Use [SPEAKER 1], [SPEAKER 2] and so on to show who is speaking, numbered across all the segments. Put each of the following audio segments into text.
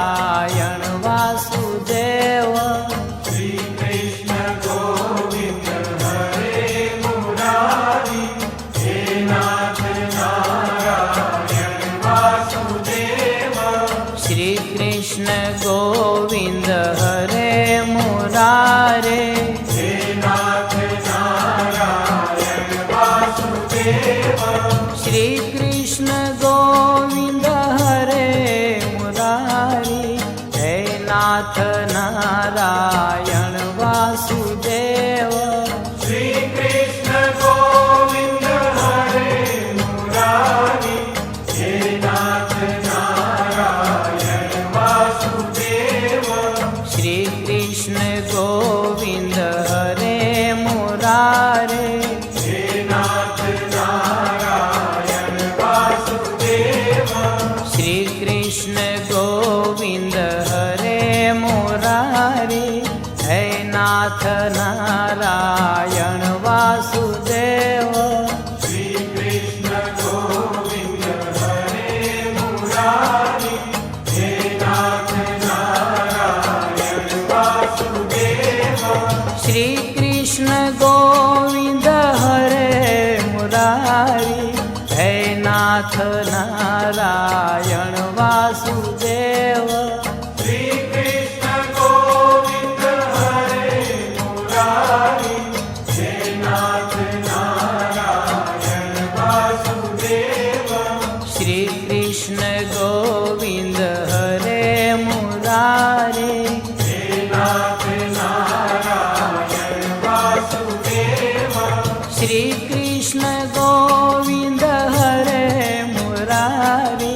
[SPEAKER 1] નારાયણ વાસુદેવ
[SPEAKER 2] શ્રી કૃષ્ણ ગોવિંદ હરે મુરારી હે નાથ નારાયણ વાસુદેવ
[SPEAKER 1] શ્રી કૃષ્ણ ગોવિંદ હરે મુરારે
[SPEAKER 2] હે નાથ નારાયણ વાસુદેવ
[SPEAKER 1] શ્રી કૃષ્ણ ગોવિંદ હરે મુરારી હે નાથ નારાયણ વાસુદેવ
[SPEAKER 2] શ્રી કૃષ્ણ ગોવિંદ હરે મુરારી હે નાથ નારાયણ વાસુદેવ
[SPEAKER 1] શ્રી કૃષ્ણ ગોવિંદ હરે મુરારે
[SPEAKER 2] હે નાથ નારાયણ વાસુદેવ
[SPEAKER 1] શ્રી કૃષ્ણ ગોવિંદ હરે મુરારી હે નાથ નારાયણ વાસુદેવ
[SPEAKER 2] શ્રી કૃષ્ણ ગોવિંદ હરે મુરારી હે નાથ નારાયણ વાસુદેવ
[SPEAKER 1] શ્રી કૃષ્ણ ગોવિંદ હરે મુરારી હે નાથ નારાયણ વાસુદેવ
[SPEAKER 2] શ્રી કૃષ્ણ ગોવિંદ હરે મુરારી હે નાથ નારાયણ વાસુદેવ
[SPEAKER 1] શ્રી કૃષ્ણ ગોવિંદ હરે મુરારે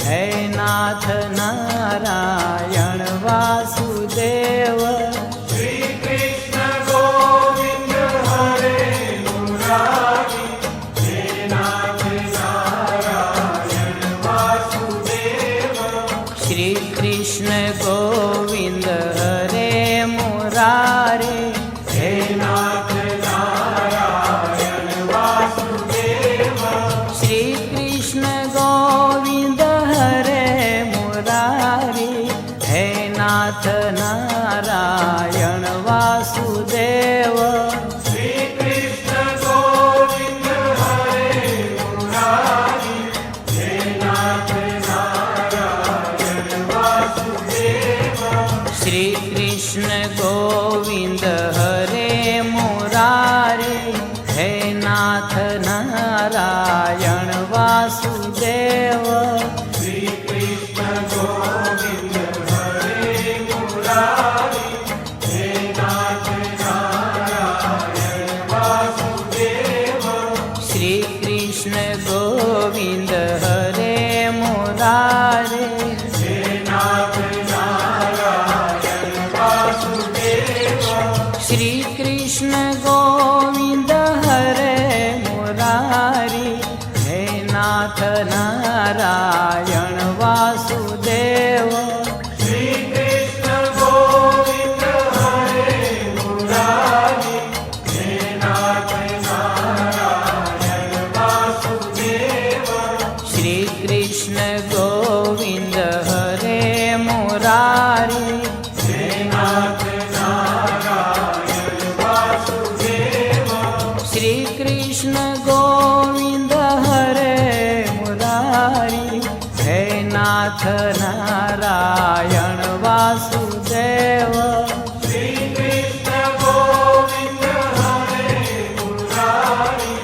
[SPEAKER 2] હે નાથ નારાયણ વાસુદેવ
[SPEAKER 1] શ્રી કૃષ્ણ ગોવિંદ હરે મુરારી હે નાથ નારાયણ વાસુદેવ
[SPEAKER 2] શ્રી કૃષ્ણ ગોવિંદ હરે મુરારી હે નાથ નારાયણ વાસુદેવ
[SPEAKER 1] શ્રી કૃષ્ણ ગોવિંદ હરે મુરારે
[SPEAKER 2] હે નાથ નારાયણ વાસુદેવ
[SPEAKER 1] શ્રી કૃષ્ણ ગોવિંદ હરે મુરારી હે નાથ નારાયણ વાસુદેવ
[SPEAKER 2] શ્રી કૃષ્ણ ગોવિંદ હરે મુરારી હે નાથ નારાયણ વાસુદેવ
[SPEAKER 1] શ્રી કૃષ્ણ ગોવિંદ હરે મુરારે હે નાથ નારાયણ વાસુદેવ
[SPEAKER 2] શ્રી કૃષ્ણ ગોવિંદ હરે મુરારી હે નાથ નારાયણ વાસુદેવ
[SPEAKER 1] શ્રી કૃષ્ણ ગોવિંદ હરે મુરારે
[SPEAKER 2] હે નાથ નારાયણ વાસુદેવ
[SPEAKER 1] શ્રી કૃષ્ણ ગોવિંદ હરે મુરારી હે નાથ નારાયણ વાસુદેવ
[SPEAKER 2] શ્રી કૃષ્ણ ગોવિંદ હરે મુરારી હે નાથ નારાયણ વાસુદેવ
[SPEAKER 1] શ્રી કૃષ્ણ ગોવિંદ હરે મુરારી
[SPEAKER 2] હે નાથ નારાયણ વાસુદેવ
[SPEAKER 1] શ્રી કૃષ્ણ ગોવિંદ હરે મુરારી હે નાથ નારાયણ વાસુદેવ
[SPEAKER 2] શ્રી કૃષ્ણ ગોવિંદ હરે મુરારી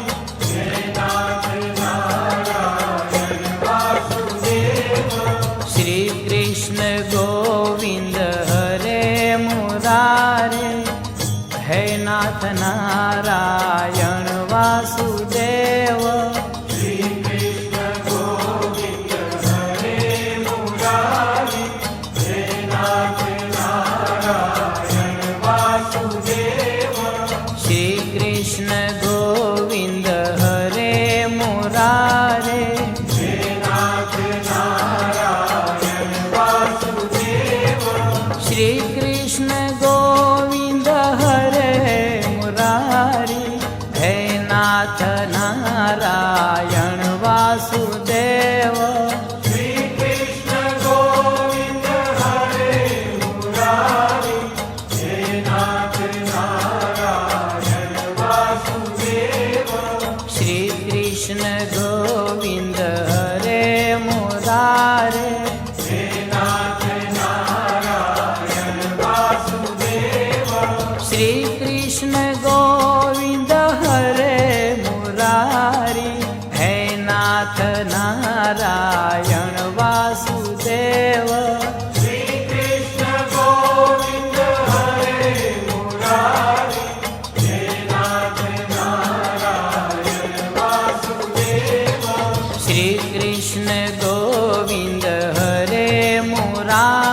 [SPEAKER 2] હે નાથ નારાયણ વાસુદેવ
[SPEAKER 1] શ્રી કૃષ્ણ ગોવિંદ હરે મુરારે હે નાથ નારાયણ વાસુદેવ
[SPEAKER 2] શ્રી કૃષ્ણ ગોવિંદ હરે મુરારી હે નાથ નારાયણ વાસુદેવ
[SPEAKER 1] શ્રી કૃષ્ણ ગોવિંદ હરે મુરારે
[SPEAKER 2] હે નાથ નારાયણ વાસુદેવ
[SPEAKER 1] શ્રી કૃષ્ણ ગોવિંદ હરે મુરારી હે નાથ નારાયણ વાસુદેવ
[SPEAKER 2] શ્રી કૃષ્ણ ગોવિંદ હરે
[SPEAKER 1] રામ